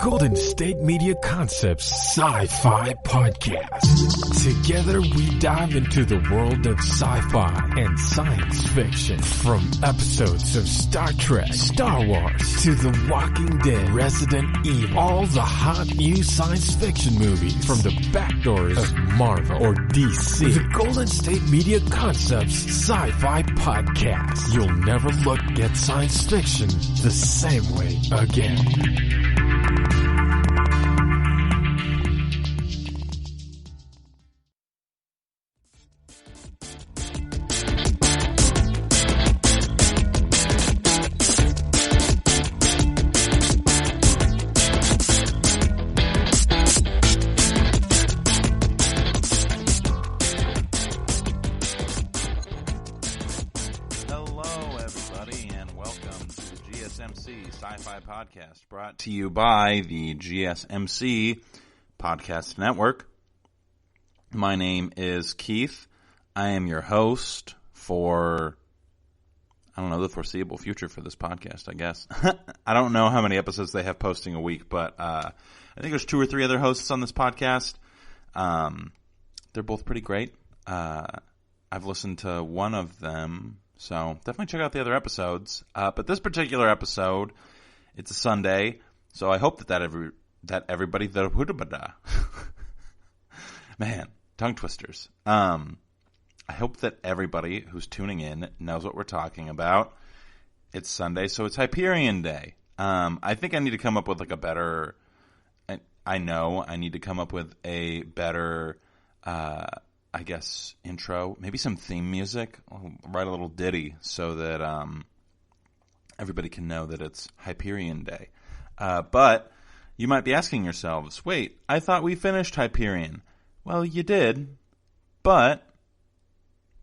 Golden State Media Concepts Sci-Fi Podcast. Together we dive into the world of sci-fi and science fiction. From episodes of Star Trek, Star Wars, to The Walking Dead, Resident Evil, all the hot new science fiction movies from the back doors of Marvel or DC. The Golden State Media Concepts Sci-Fi Podcast. You'll never look at science fiction the same way again. SciFi Podcast, brought to you by the GSMC Podcast Network. My name is Keith. I am your host for, the foreseeable future for this podcast, I guess. I don't know how many episodes they have posting a week, but I think there's 2 or 3 other hosts on this podcast. They're both pretty great. I've listened to one of them, so definitely check out the other episodes. But this particular episode, it's a Sunday, so I hope that everybody man, tongue twisters. I hope that everybody who's tuning in knows what we're talking about. It's Sunday, so it's Hyperion Day. I think I need to come up with I need to come up with a better intro, maybe some theme music. I'll write a little ditty so that everybody can know that it's Hyperion Day. But you might be asking yourselves, wait, I thought we finished Hyperion. Well, you did, but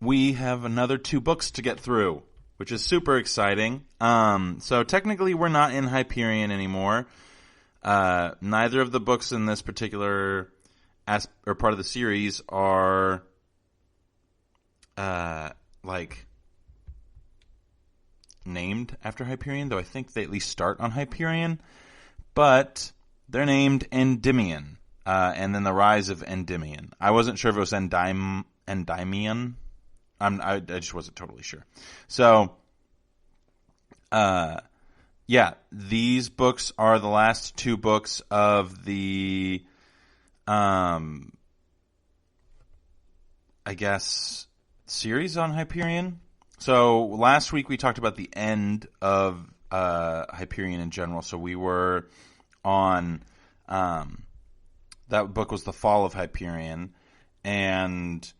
we have another 2 books to get through, which is super exciting. So technically we're not in Hyperion anymore. Neither of the books in this particular or part of the series are named after Hyperion, though I think they at least start on Hyperion, but they're named Endymion, and then the Rise of Endymion. I wasn't sure if it was Endymion. I just wasn't totally sure. So, these books are the last 2 books of the series on Hyperion. So last week we talked about the end of Hyperion in general. So we were on that book was The Fall of Hyperion, and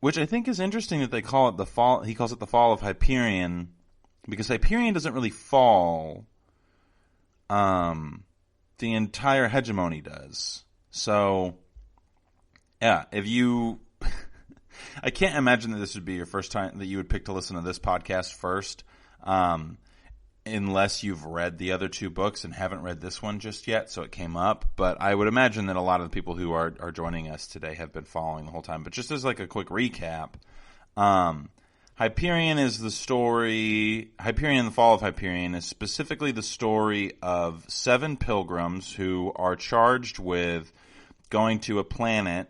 which I think is interesting that they call it the fall. He calls it The Fall of Hyperion because Hyperion doesn't really fall. The entire hegemony does. So, yeah, if you... I can't imagine that this would be your first time that you would pick to listen to this podcast first, unless you've read the other 2 books and haven't read this one just yet, so it came up. But I would imagine that a lot of the people who are joining us today have been following the whole time. But just as like a quick recap, Hyperion is the story... Hyperion and the Fall of Hyperion is specifically the story of 7 pilgrims who are charged with going to a planet.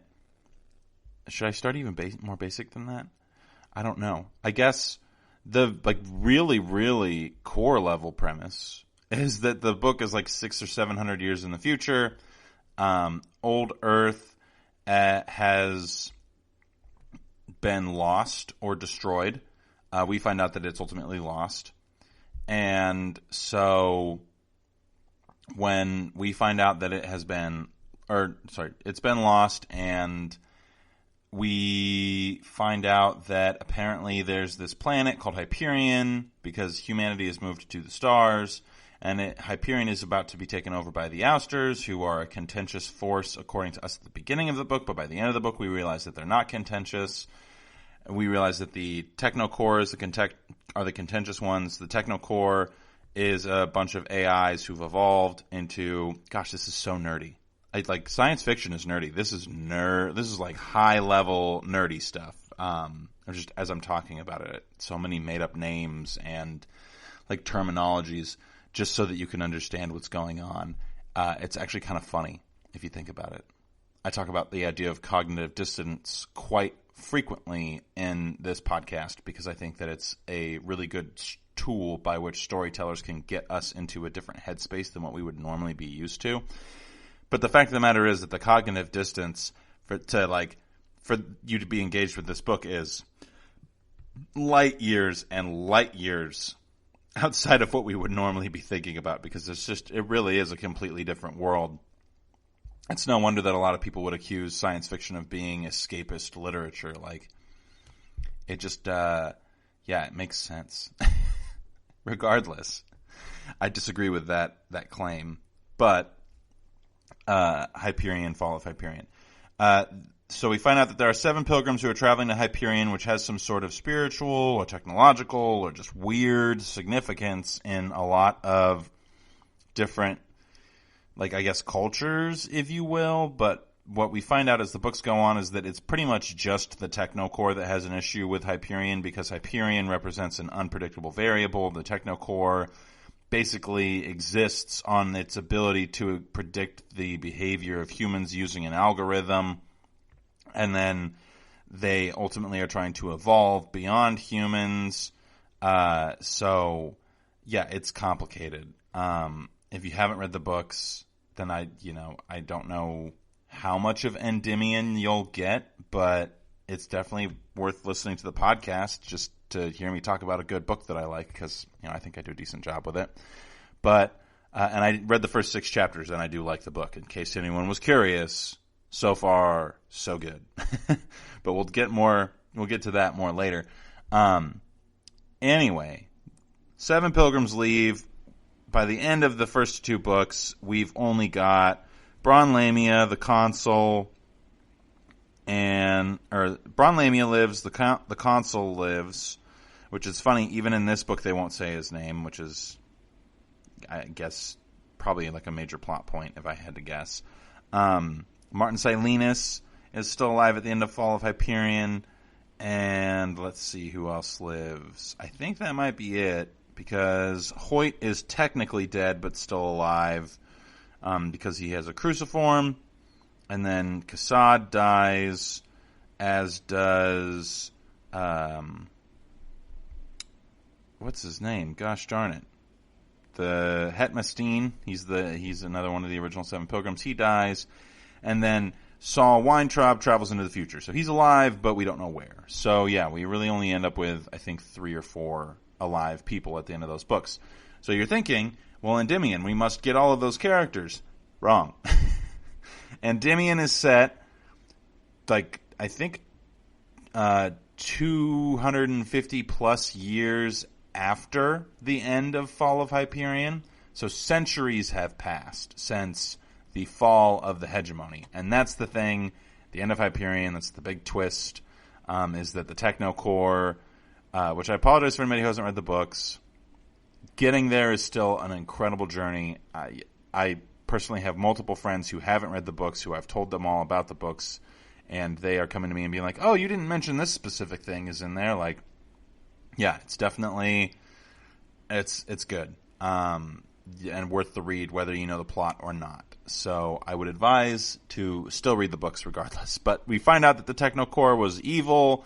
Should I start even more basic than that? I don't know. I guess the really, really core level premise is that the book is 600 or 700 years in the future. Old Earth has been lost or destroyed. We find out that it's ultimately lost. And so when we find out that it's been lost, and we find out that apparently there's this planet called Hyperion because humanity has moved to the stars, and Hyperion is about to be taken over by the Ousters, who are a contentious force according to us at the beginning of the book, but by the end of the book we realize that they're not contentious. We realize that the Technocores are the contentious ones. The Technocore is a bunch of AIs who've evolved into... Gosh, this is so nerdy. Science fiction is nerdy. This is high level nerdy stuff. Just as I'm talking about it, so many made up names and terminologies, just so that you can understand what's going on. it's actually kind of funny if you think about it. I talk about the idea of cognitive dissonance quite frequently in this podcast because I think that it's a really good tool by which storytellers can get us into a different headspace than what we would normally be used to. But the fact of the matter is that the cognitive distance for you to be engaged with this book is light years and light years outside of what we would normally be thinking about, because it really is a completely different world. It's no wonder that a lot of people would accuse science fiction of being escapist literature. Like, it just, it makes sense. Regardless, I disagree with that claim. But Hyperion, Fall of Hyperion. So we find out that there are 7 pilgrims who are traveling to Hyperion, which has some sort of spiritual or technological or just weird significance in a lot of different, like, I guess, cultures, if you will. But what we find out as the books go on is that it's pretty much just the technocore that has an issue with Hyperion, because Hyperion represents an unpredictable variable. The technocore basically exists on its ability to predict the behavior of humans using an algorithm. And then they ultimately are trying to evolve beyond humans. So, yeah, it's complicated. If you haven't read the books, then I don't know how much of Endymion you'll get, but it's definitely worth listening to the podcast just to hear me talk about a good book that I like, because I think I do a decent job with it. But and I read the first 6 chapters, and I do like the book. In case anyone was curious, so far so good. But we'll get to that more later. Anyway, 7 pilgrims leave. By the end of the first 2 books, we've only got Bron Lamia, the consul, Bron Lamia lives, the consul lives, which is funny. Even in this book, they won't say his name, which is, I guess, probably like a major plot point if I had to guess. Martin Silenus is still alive at the end of Fall of Hyperion, and let's see who else lives. I think that might be it, because Hoyt is technically dead but still alive, because he has a cruciform. And then Cassad dies, as does what's his name? Gosh darn it. The Hetmastine, he's another one of the original 7 pilgrims. He dies. And then Saul Weintraub travels into the future. So he's alive, but we don't know where. So yeah, we really only end up with, I think, 3 or 4 alive people at the end of those books. So you're thinking, well, Endymion, we must get all of those characters. Wrong. Endymion is set, like, I think 250 plus years after the end of Fall of Hyperion. So centuries have passed since the fall of the hegemony. And that's the thing, the end of Hyperion, that's the big twist, is that the Technocore, which I apologize for anybody who hasn't read the books, getting there is still an incredible journey. I personally have multiple friends who haven't read the books, who I've told them all about the books, and they are coming to me and being like, oh, you didn't mention this specific thing is in there. Like, yeah, it's definitely, it's good. And worth the read, whether you know the plot or not. So I would advise to still read the books regardless. But we find out that the Technocore was evil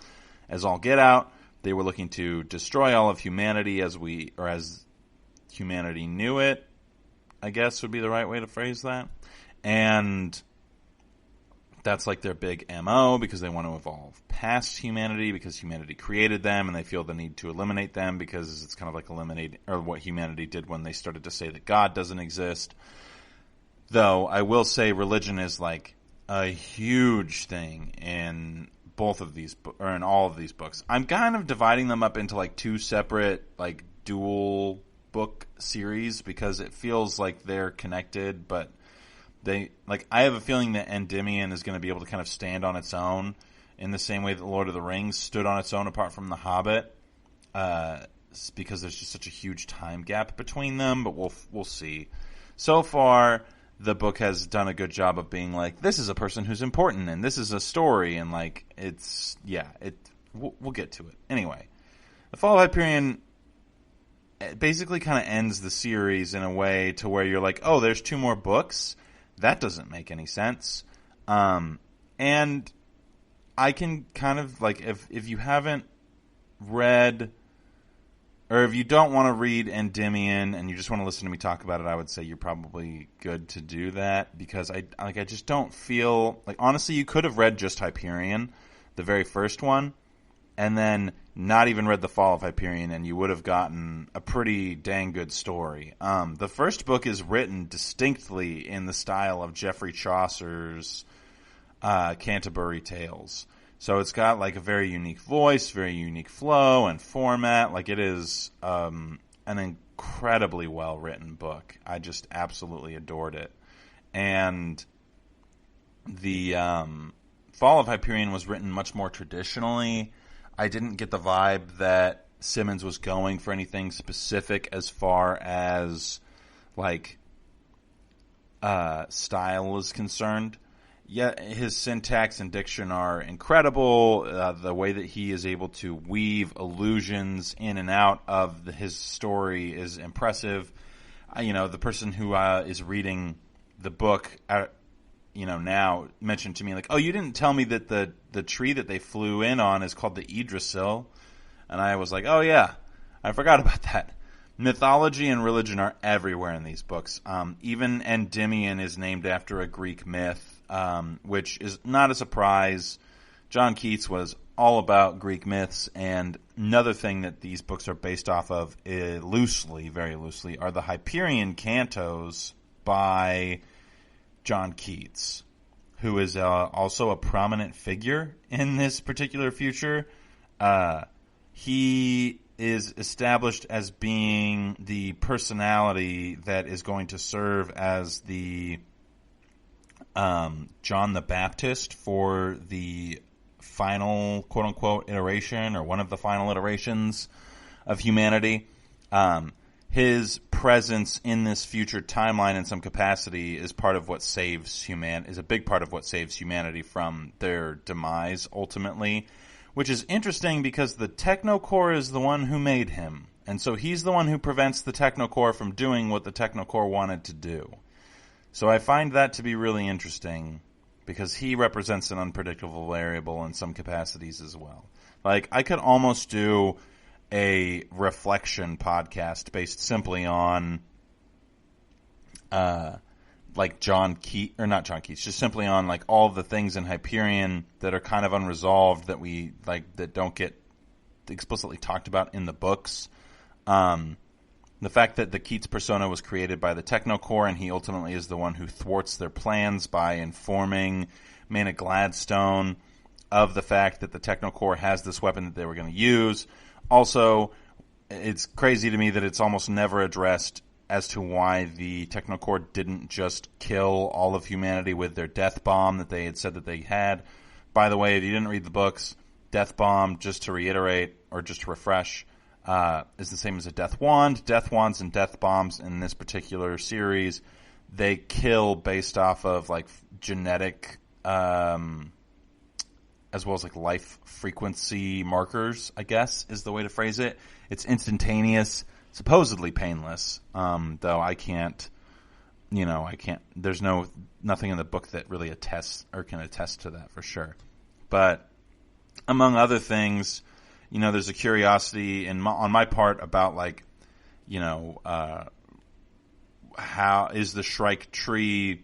as all get out. They were looking to destroy all of humanity as humanity knew it, I guess would be the right way to phrase that. And that's like their big MO, because they want to evolve past humanity, because humanity created them and they feel the need to eliminate them, because it's kind of like what humanity did when they started to say that God doesn't exist. Though I will say religion is like a huge thing in both of these, or in all of these books. I'm kind of dividing them up into like 2 separate, like, dual book series, because it feels like they're connected, but I have a feeling that Endymion is going to be able to kind of stand on its own in the same way that Lord of the Rings stood on its own apart from The Hobbit, because there's just such a huge time gap between them, but we'll see. So far, the book has done a good job of being like, this is a person who's important, and this is a story, and like, we'll get to it. Anyway, The Fall of Hyperion basically kind of ends the series in a way to where you're like, oh, there's 2 more books? That doesn't make any sense. And I can kind of, like, if you haven't read, or if you don't want to read Endymion and you just want to listen to me talk about it, I would say you're probably good to do that, because I just don't feel like, honestly, you could have read just Hyperion, the very first one, and then not even read The Fall of Hyperion, and you would have gotten a pretty dang good story. The first book is written distinctly in the style of Geoffrey Chaucer's Canterbury Tales. So it's got like a very unique voice, very unique flow and format. Like, it is an incredibly well-written book. I just absolutely adored it. And the Fall of Hyperion was written much more traditionally. I didn't get the vibe that Simmons was going for anything specific as far as, like, style is concerned. Yeah, his syntax and diction are incredible. The way that he is able to weave allusions in and out of his story is impressive. The person who is reading the book, now mentioned to me, like, oh, you didn't tell me that the tree that they flew in on is called the Yggdrasil. And I was like, oh yeah, I forgot about that. Mythology and religion are everywhere in these books. Even Endymion is named after a Greek myth. Which is not a surprise. John Keats was all about Greek myths, and another thing that these books are based off of, very loosely, are the Hyperion cantos by John Keats, who is also a prominent figure in this particular future. He is established as being the personality that is going to serve as the John the Baptist for the final quote-unquote iteration, or one of the final iterations of humanity. His presence in this future timeline in some capacity is part of what is a big part of what saves humanity from their demise ultimately, which is interesting because the Technocore is the one who made him, and so he's the one who prevents the Technocore from doing what the Technocore wanted to do. So I find that to be really interesting, because he represents an unpredictable variable in some capacities as well. Like, I could almost do a reflection podcast based simply on, like just simply on, like, all the things in Hyperion that are kind of unresolved that don't get explicitly talked about in the books. The fact that the Keats persona was created by the Technocore, and he ultimately is the one who thwarts their plans by informing Maynard Gladstone of the fact that the Technocore has this weapon that they were going to use. Also, it's crazy to me that it's almost never addressed as to why the Technocore didn't just kill all of humanity with their death bomb that they had said that they had. By the way, if you didn't read the books, death bomb, just to reiterate, or just to refresh, is the same as a death wand. Death wands and death bombs in this particular series, they kill based off of, like, genetic, as well as, like, life frequency markers, I guess is the way to phrase it. It's instantaneous, supposedly painless, though I can't, there's nothing in the book that really attests or can attest to that for sure. But among other things, there's a curiosity on my part about, like, how is the Shrike tree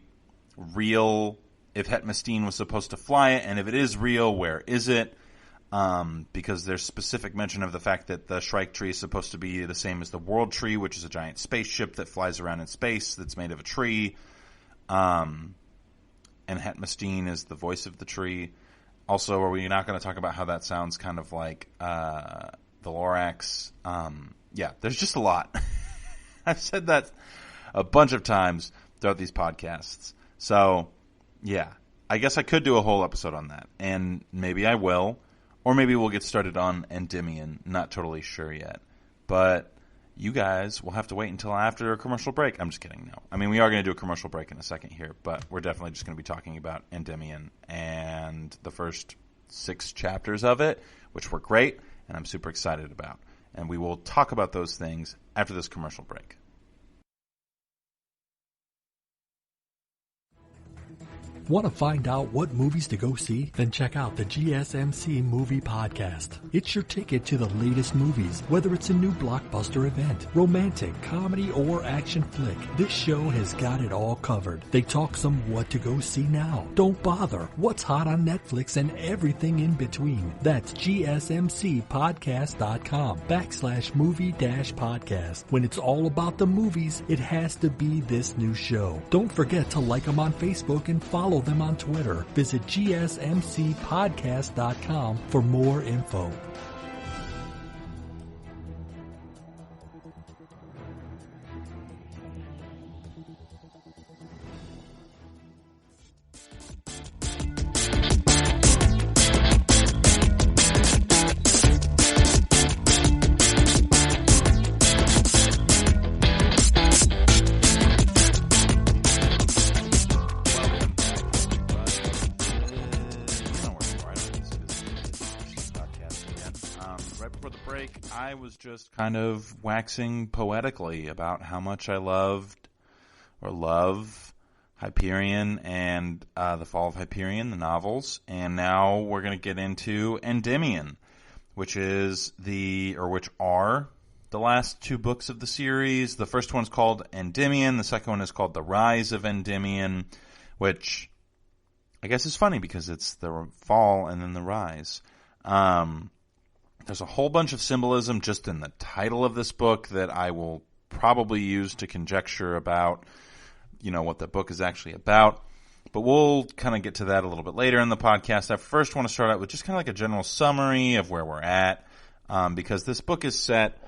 real? If Hetmestine was supposed to fly it, and if it is real, where is it? Because there's specific mention of the fact that the Shrike tree is supposed to be the same as the World Tree, which is a giant spaceship that flies around in space that's made of a tree. And Hetmestine is the voice of the tree. Also, are we not going to talk about how that sounds kind of like the Lorax? Yeah, there's just a lot. I've said that a bunch of times throughout these podcasts. So, yeah, I guess I could do a whole episode on that. And maybe I will. Or maybe we'll get started on Endymion. Not totally sure yet. But you guys will have to wait until after a commercial break. I'm just kidding, no. I mean, we are going to do a commercial break in a second here, but we're definitely just going to be talking about Endymion and the first 6 chapters of it, which were great, and I'm super excited about. And we will talk about those things after this commercial break. Want to find out what movies to go see? Then check out the GSMC Movie Podcast. It's your ticket to the latest movies, whether it's a new blockbuster event, romantic, comedy, or action flick. This show has got it all covered. They talk some what to go see now, don't bother, what's hot on Netflix, and everything in between. That's gsmcpodcast.com/movie-podcast. When it's all about the movies, it has to be this new show. Don't forget to like them on Facebook and follow them on Twitter. Visit gsmcpodcast.com for more info. I was just kind of waxing poetically about how much I love Hyperion and The Fall of Hyperion, the novels, and now we're going to get into Endymion, which are the last two books of the series. The first one's called Endymion, the second one is called The Rise of Endymion, which I guess is funny because it's the fall and then the rise. There's a whole bunch of symbolism just in the title of this book that I will probably use to conjecture about, what the book is actually about. But we'll kind of get to that a little bit later in the podcast. I first want to start out with just kind of like a general summary of where we're at, because this book is set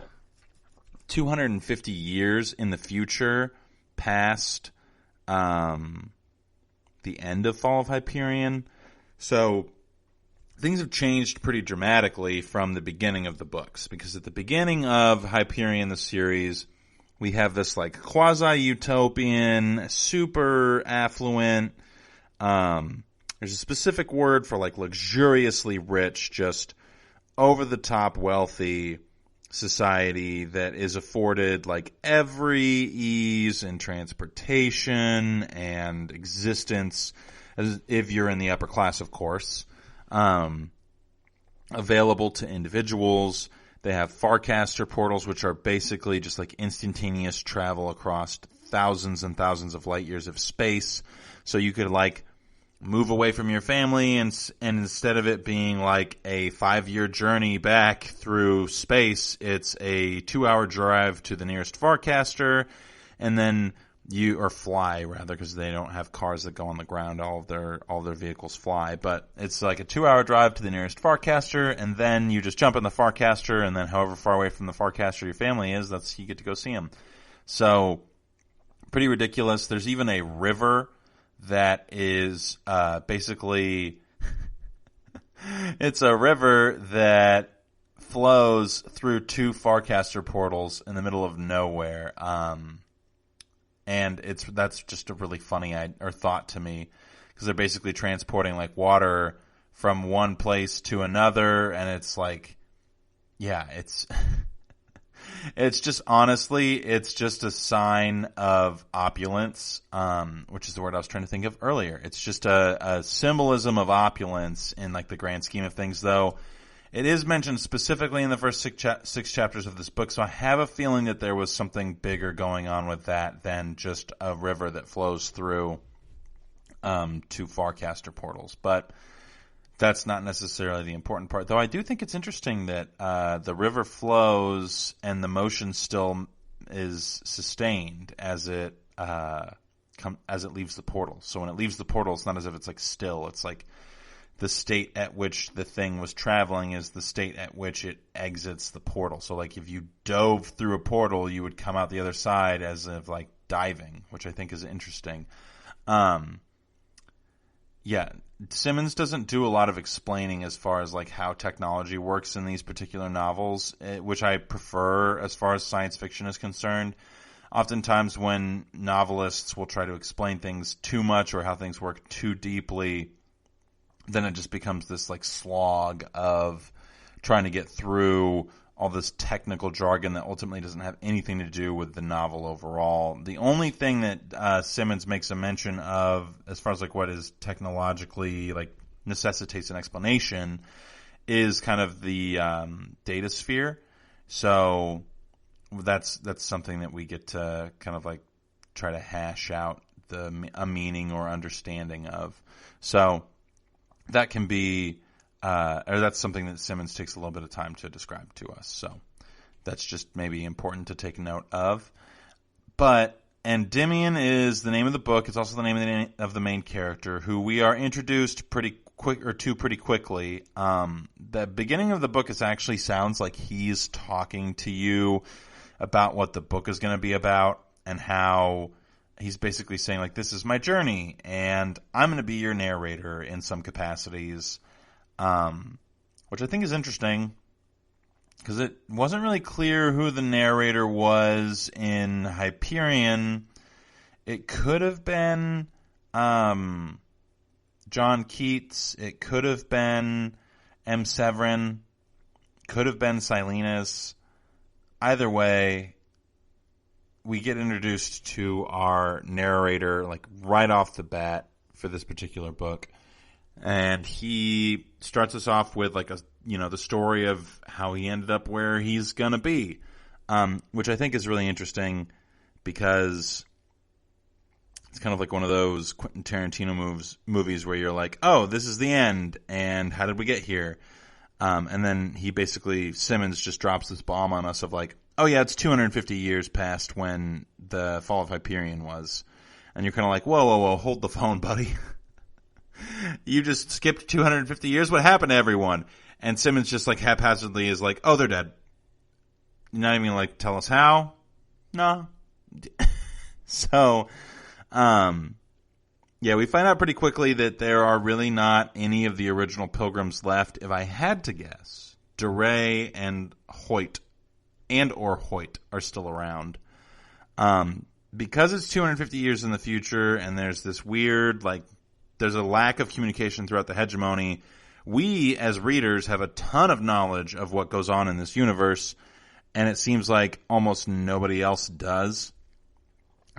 250 years in the future past the end of Fall of Hyperion. So things have changed pretty dramatically from the beginning of the books, because at the beginning of Hyperion, the series, we have this like quasi-utopian, super affluent, there's a specific word for like luxuriously rich, just over-the-top wealthy society that is afforded like every ease in transportation and existence, as if you're in the upper class, of course. Available to individuals. They have Farcaster portals, which are basically just like instantaneous travel across thousands and thousands of light years of space. So you could like move away from your family and instead of it being like a 5-year journey back through space, it's a 2-hour drive to the nearest Farcaster, and then or fly rather, because they don't have cars that go on the ground. All of their vehicles fly, but it's like a 2-hour drive to the nearest Farcaster, and then you just jump in the Farcaster, and then however far away from the Farcaster your family is, you get to go see them. So pretty ridiculous. There's even a river that is basically it's a river that flows through 2 Farcaster portals in the middle of nowhere. And that's just a really funny thought to me, because they're basically transporting like water from one place to another, and it's like, yeah, it's it's just a sign of opulence, which is the word I was trying to think of earlier. It's just a symbolism of opulence in like the grand scheme of things, though. It is mentioned specifically in the first 6 chapters of this book, so I have a feeling that there was something bigger going on with that than just a river that flows through 2 Farcaster portals. But that's not necessarily the important part, though I do think it's interesting that the river flows and the motion still is sustained as it leaves the portal. So when it leaves the portal, it's not as if it's like still. It's like the state at which the thing was traveling is the state at which it exits the portal. So like if you dove through a portal, you would come out the other side as of like diving, which I think is interesting. Yeah, Simmons doesn't do a lot of explaining as far as like how technology works in these particular novels, which I prefer as far as science fiction is concerned. Oftentimes when novelists will try to explain things too much or how things work too deeply, then it just becomes this like slog of trying to get through all this technical jargon that ultimately doesn't have anything to do with the novel overall. The only thing that Simmons makes a mention of, as far as like what is technologically like necessitates an explanation, is kind of the data sphere. So that's something that we get to kind of like try to hash out a meaning or understanding of. So that can be, or that's something that Simmons takes a little bit of time to describe to us. So that's just maybe important to take note of. But Endymion is the name of the book. It's also the name of the main character, who we are introduced pretty quickly. The beginning of the book actually sounds like he's talking to you about what the book is going to be about, and how he's basically saying, like, this is my journey, and I'm going to be your narrator in some capacities, which I think is interesting, because it wasn't really clear who the narrator was in Hyperion. It could have been John Keats. It could have been M. Severin. Could have been Silenus. Either way, we get introduced to our narrator like right off the bat for this particular book, and he starts us off with like the story of how he ended up where he's gonna be, which I think is really interesting, because it's kind of like one of those Quentin Tarantino movies where you're like, oh, this is the end, and how did we get here? And then Simmons just drops this bomb on us of like, oh yeah, it's 250 years past when the fall of Hyperion was. And you're kind of like, whoa, hold the phone, buddy. You just skipped 250 years? What happened to everyone? And Simmons just like haphazardly is like, oh, they're dead. You're not even like, tell us how? No. So, yeah, we find out pretty quickly that there are really not any of the original Pilgrims left. If I had to guess, DeRay and Hoyt are still around. Because it's 250 years in the future, and there's this weird, like, there's a lack of communication throughout the hegemony, we, as readers, have a ton of knowledge of what goes on in this universe, and it seems like almost nobody else does.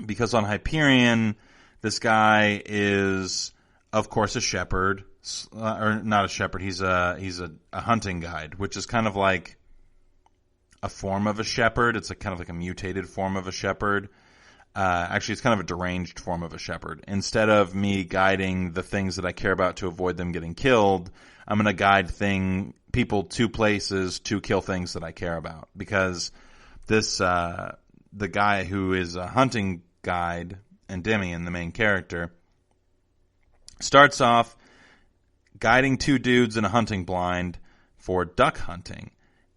Because on Hyperion, this guy is, of course, a shepherd, or not a shepherd, he's a hunting guide, which is kind of like a form of a shepherd. It's kind of like a mutated form of a shepherd. Actually, it's kind of a deranged form of a shepherd. Instead of me guiding the things that I care about to avoid them getting killed, I'm going to guide people to places to kill things that I care about. Because the guy who is a hunting guide, Endymion, the main character, starts off guiding two dudes in a hunting blind for duck hunting.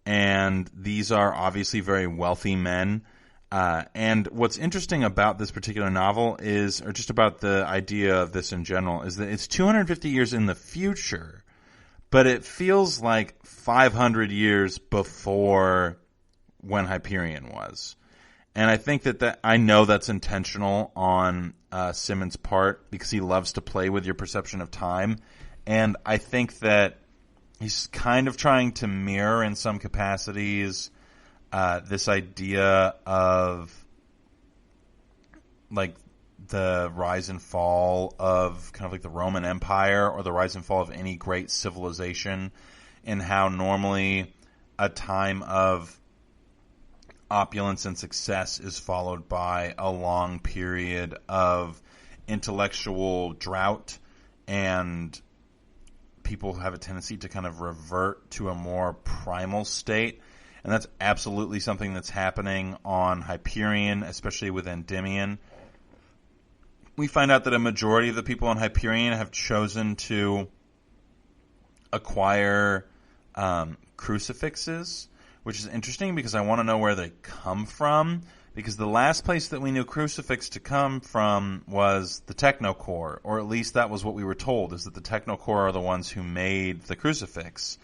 And these are obviously very wealthy men. And what's interesting about this particular novel is, or just about the idea of this in general, is that it's 250 years in the future, but it feels like 500 years before when Hyperion was. And I think that I know that's intentional on Simmons' part, because he loves to play with your perception of time. And I think that he's kind of trying to mirror in some capacities this idea of like the rise and fall of kind of like the Roman Empire, or the rise and fall of any great civilization, and how normally a time of opulence and success is followed by a long period of intellectual drought, and people have a tendency to kind of revert to a more primal state. And that's absolutely something that's happening on Hyperion, especially with Endymion. We find out that a majority of the people on Hyperion have chosen to acquire crucifixes, which is interesting because I want to know where they come from. Because the last place that we knew crucifix to come from was the Technocore, or at least that was what we were told, is that the Technocore are the ones who made the crucifix.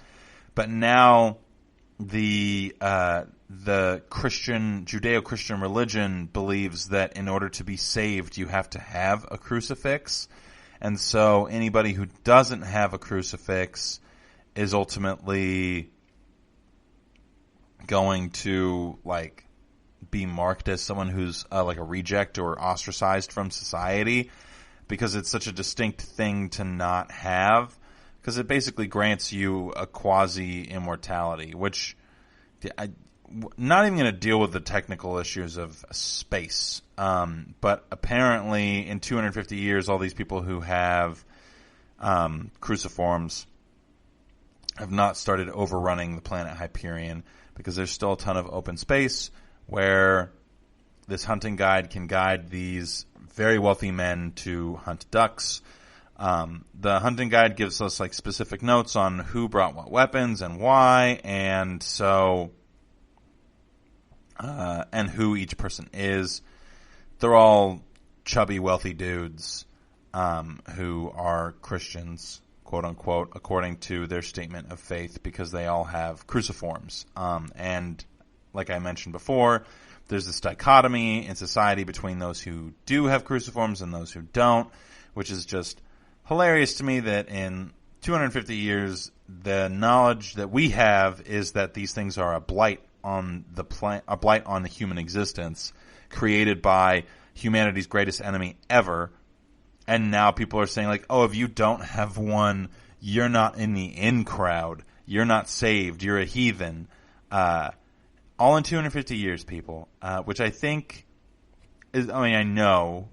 But now the Judeo-Christian religion believes that in order to be saved, you have to have a crucifix. And so anybody who doesn't have a crucifix is ultimately going to like be marked as someone who's like a reject or ostracized from society, because it's such a distinct thing to not have, because it basically grants you a quasi-immortality, which I'm not even going to deal with the technical issues of space. But apparently in 250 years, all these people who have cruciforms have not started overrunning the planet Hyperion, because there's still a ton of open space where this hunting guide can guide these very wealthy men to hunt ducks. The hunting guide gives us like specific notes on who brought what weapons and why, and so and who each person is. They're all chubby, wealthy dudes who are Christians, quote unquote, according to their statement of faith, because they all have cruciforms. And like I mentioned before, there's this dichotomy in society between those who do have cruciforms and those who don't, which is just hilarious to me that in 250 years, the knowledge that we have is that these things are a blight on a blight on the human existence, created by humanity's greatest enemy ever. And now people are saying like, oh, if you don't have one, you're not in the in crowd. You're not saved. You're a heathen. All in 250 years, people, which I think is, I mean, I know,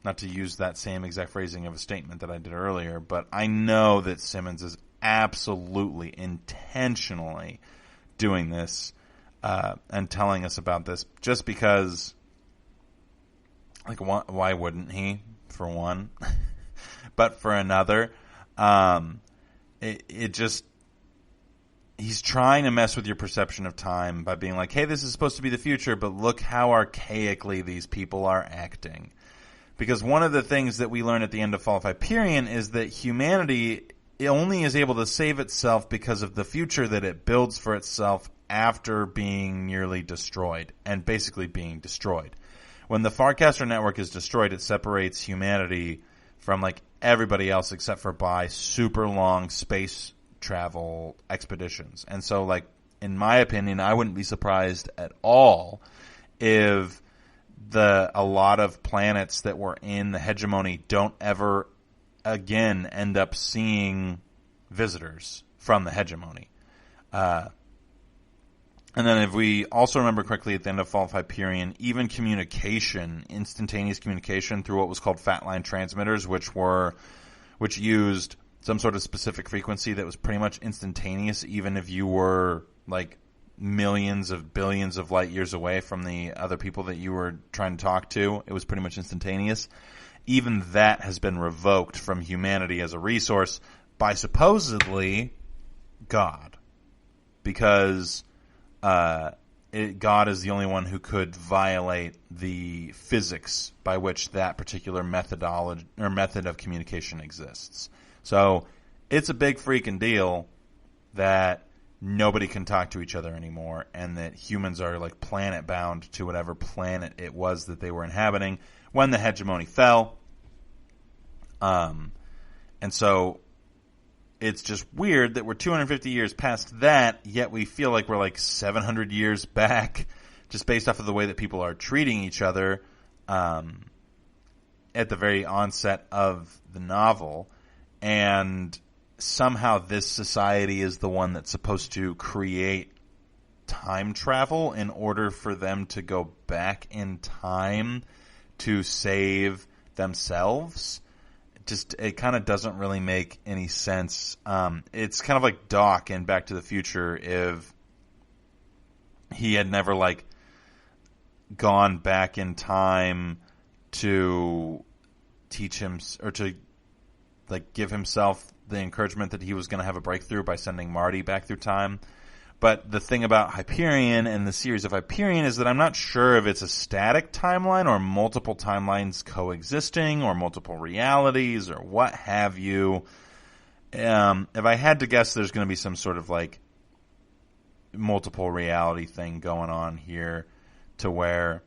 not to use that same exact phrasing of a statement that I did earlier, but I know that Simmons is absolutely intentionally doing this and telling us about this, just because, like, why wouldn't he, for one? But for another, it just, he's trying to mess with your perception of time by being like, hey, this is supposed to be the future, but look how archaically these people are acting. Because one of the things that we learn at the end of Fall of Hyperion is that humanity only is able to save itself because of the future that it builds for itself after being nearly destroyed, and basically being destroyed. When the Farcaster network is destroyed, it separates humanity from like everybody else except for by super long space travel expeditions. And so, like, in my opinion, I wouldn't be surprised at all if a lot of planets that were in the hegemony don't ever again end up seeing visitors from the hegemony. And then if we also remember correctly, at the end of Fall of Hyperion, even communication, instantaneous communication through what was called fat line transmitters, which used some sort of specific frequency that was pretty much instantaneous, even if you were like millions of billions of light years away from the other people that you were trying to talk to. It was pretty much instantaneous. Even that has been revoked from humanity as a resource by supposedly God, because God is the only one who could violate the physics by which that particular methodology or method of communication exists. So it's a big freaking deal that nobody can talk to each other anymore, and that humans are like planet bound to whatever planet it was that they were inhabiting when the hegemony fell. And so it's just weird that we're 250 years past that, yet we feel like we're like 700 years back, just based off of the way that people are treating each other at the very onset of the novel. And somehow this society is the one that's supposed to create time travel in order for them to go back in time to save themselves. It kind of doesn't really make any sense. It's kind of like Doc in Back to the Future if he had never like gone back in time to teach him or to like give himself the encouragement that he was going to have a breakthrough by sending Marty back through time. But the thing about Hyperion and the series of Hyperion is that I'm not sure if it's a static timeline or multiple timelines coexisting or multiple realities or what have you. If I had to guess, there's going to be some sort of like multiple reality thing going on here, to where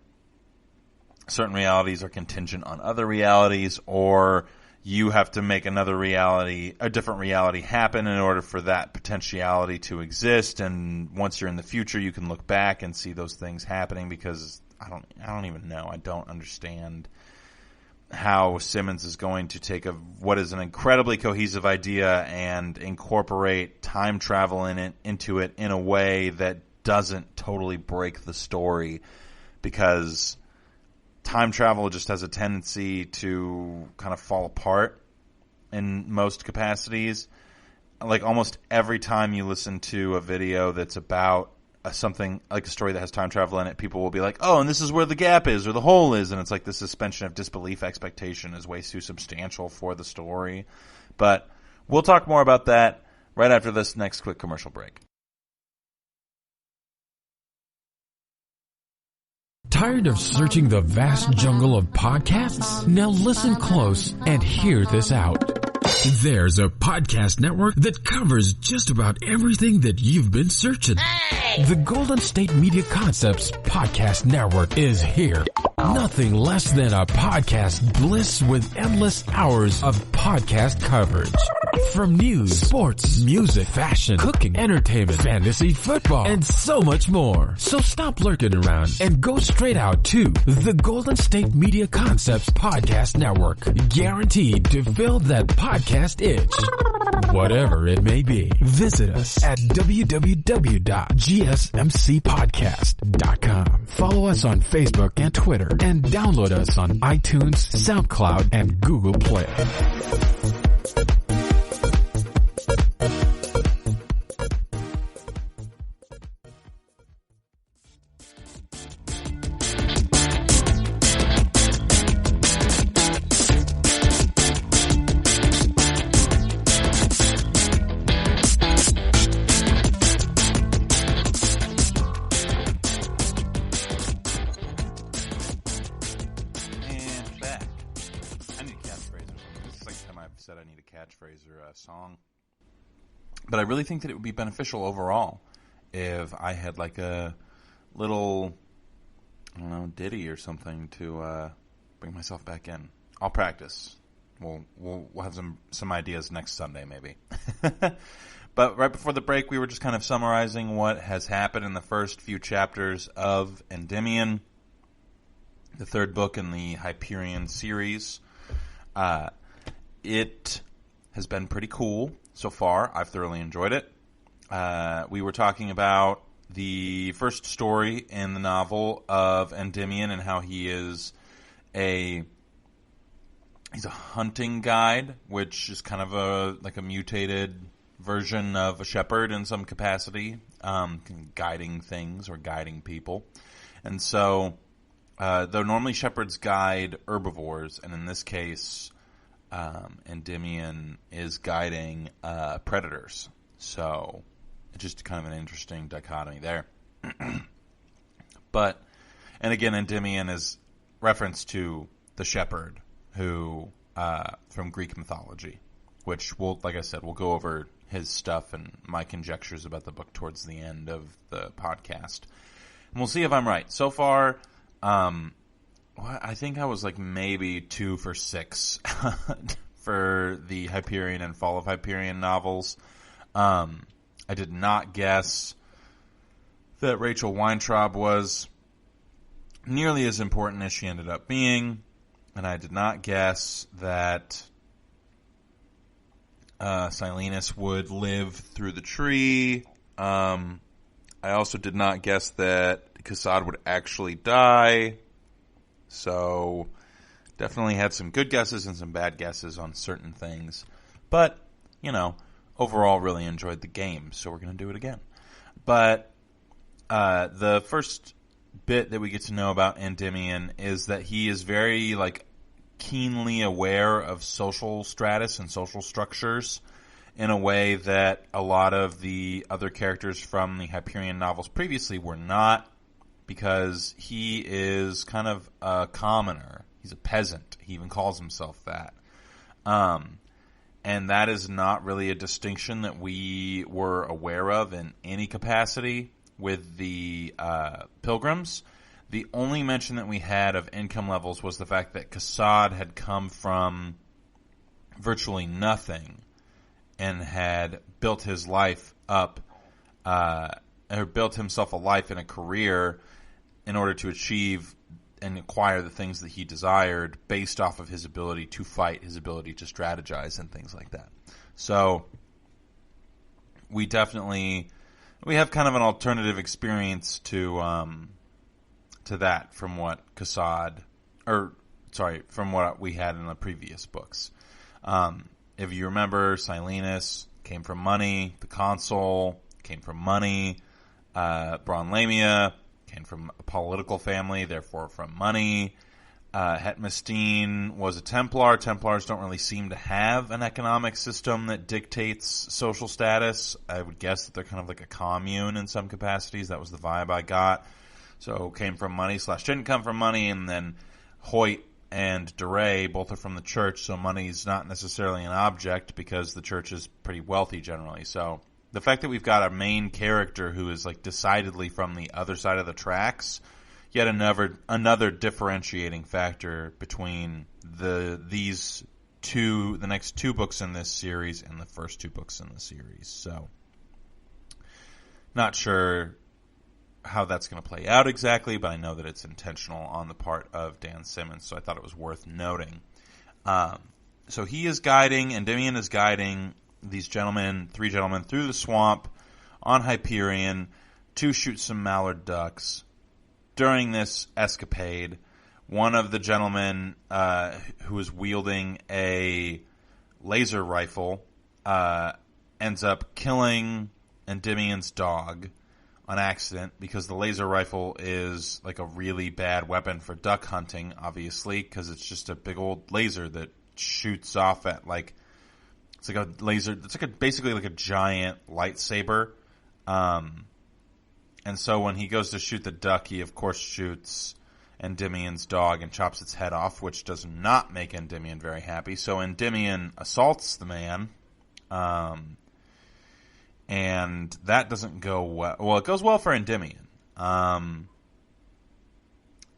certain realities are contingent on other realities, or you have to make another reality, a different reality happen in order for that potentiality to exist. And once you're in the future, you can look back and see those things happening, because I don't even know. I don't understand how Simmons is going to take what is an incredibly cohesive idea and incorporate time travel into it in a way that doesn't totally break the story, because time travel just has a tendency to kind of fall apart in most capacities. Like almost every time you listen to a video that's about something like a story that has time travel in it, people will be like, oh, and this is where the gap is or the hole is. And it's like the suspension of disbelief expectation is way too substantial for the story. But we'll talk more about that right after this next quick commercial break. Tired of searching the vast jungle of podcasts? Now listen close and hear this out. There's a podcast network that covers just about everything that you've been searching. Hey! The Golden State Media Concepts Podcast Network is here. Nothing less than a podcast bliss with endless hours of podcast coverage. From news, sports, music, fashion, cooking, entertainment, fantasy, football, and so much more. So stop lurking around and go straight out to the Golden State Media Concepts Podcast Network. Guaranteed to fill that podcast itch. Whatever it may be. Visit us at www.gsmcpodcast.com. Follow us on Facebook and Twitter, and download us on iTunes, SoundCloud, and Google Play. Song, but I really think that it would be beneficial overall if I had like a little, I don't know, ditty or something to bring myself back in. I'll practice. We'll have some ideas next Sunday maybe. But right before the break, we were just kind of summarizing what has happened in the first few chapters of Endymion, the third book in the Hyperion series. It has been pretty cool so far. I've thoroughly enjoyed it. We were talking about the first story in the novel of Endymion and how he's a hunting guide, which is kind of a mutated version of a shepherd in some capacity, guiding things or guiding people. And so, though normally shepherds guide herbivores, and in this case, Endymion is guiding predators. So it's just kind of an interesting dichotomy there. But, and again, Endymion is reference to the shepherd who, from Greek mythology, which like I said, we'll go over his stuff and my conjectures about the book towards the end of the podcast. And we'll see if I'm right. So far, I think I was like maybe 2 for 6 for the Hyperion and Fall of Hyperion novels. I did not guess that Rachel Weintraub was nearly as important as she ended up being, and I did not guess that Silenus would live through the tree. I also did not guess that Cassad would actually die. So, definitely had some good guesses and some bad guesses on certain things. But, overall really enjoyed the game, so we're going to do it again. But the first bit that we get to know about Endymion is that he is very, keenly aware of social stratus and social structures in a way that a lot of the other characters from the Hyperion novels previously were not. Because he is kind of a commoner. He's a peasant. He even calls himself that. And that is not really a distinction that we were aware of in any capacity with the Pilgrims. The only mention that we had of income levels was the fact that Cassad had come from virtually nothing and had built his life up, or built himself a life and a career in order to achieve and acquire the things that he desired based off of his ability to fight, his ability to strategize, and things like that. So we have kind of an alternative experience to that from what from what we had in the previous books. If you remember, Silenus came from money. The consul came from money. Braun Lamia came from a political family, therefore from money. Hetmestine was a Templar. Templars don't really seem to have an economic system that dictates social status. I would guess that they're kind of like a commune in some capacities. That was the vibe I got. So came from money / didn't come from money. And then Hoyt and DeRay both are from the church, so money is not necessarily an object because the church is pretty wealthy generally. So the fact that we've got a main character who is like decidedly from the other side of the tracks, yet another differentiating factor between the next two books in this series and the first two books in the series. So not sure how that's going to play out exactly, but I know that it's intentional on the part of Dan Simmons, so I thought it was worth noting. So he is guiding, Endymion is guiding these three gentlemen through the swamp on Hyperion to shoot some mallard ducks. During this escapade, one of the gentlemen who is wielding a laser rifle ends up killing Endymion's dog on accident because the laser rifle is like a really bad weapon for duck hunting, obviously, because it's just a big old laser that shoots off at it's like a laser. It's like basically like a giant lightsaber. And so when he goes to shoot the duck, he of course shoots Endymion's dog and chops its head off, which does not make Endymion very happy. So Endymion assaults the man. And that doesn't go well. Well, it goes well for Endymion.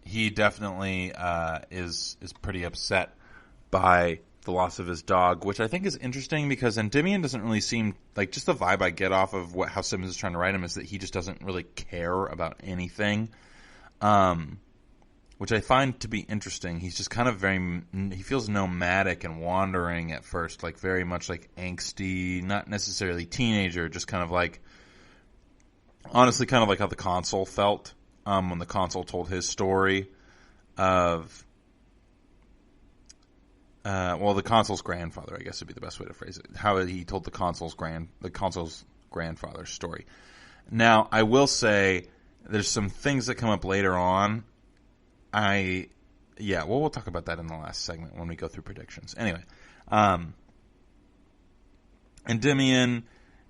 He definitely is pretty upset by the loss of his dog, which I think is interesting because Endymion doesn't really seem like, just the vibe I get off of how Simmons is trying to write him is that he just doesn't really care about anything, which I find to be interesting. He's just kind of he feels nomadic and wandering at first, like very much like angsty, not necessarily teenager, just kind of like, honestly, kind of like how the consul felt when the consul told his story of, the consul's grandfather, I guess would be the best way to phrase it. How he told the consul's grandfather's story. Now, I will say there's some things that come up later on. We'll talk about that in the last segment when we go through predictions. Anyway, Endymion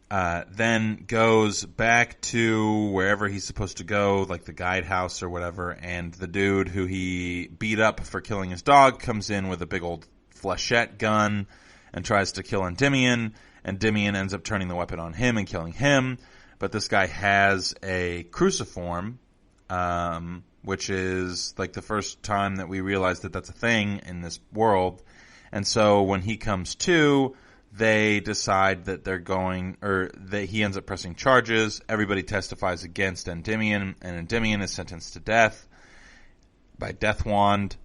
then goes back to wherever he's supposed to go, like the guide house or whatever, and the dude who he beat up for killing his dog comes in with a big old flechette gun and tries to kill Endymion. Endymion ends up turning the weapon on him and killing him, but this guy has a cruciform, which is like the first time that we realize that that's a thing in this world. And so when he comes to, they decide that that he ends up pressing charges. Everybody testifies against Endymion, and Endymion is sentenced to death by death wand.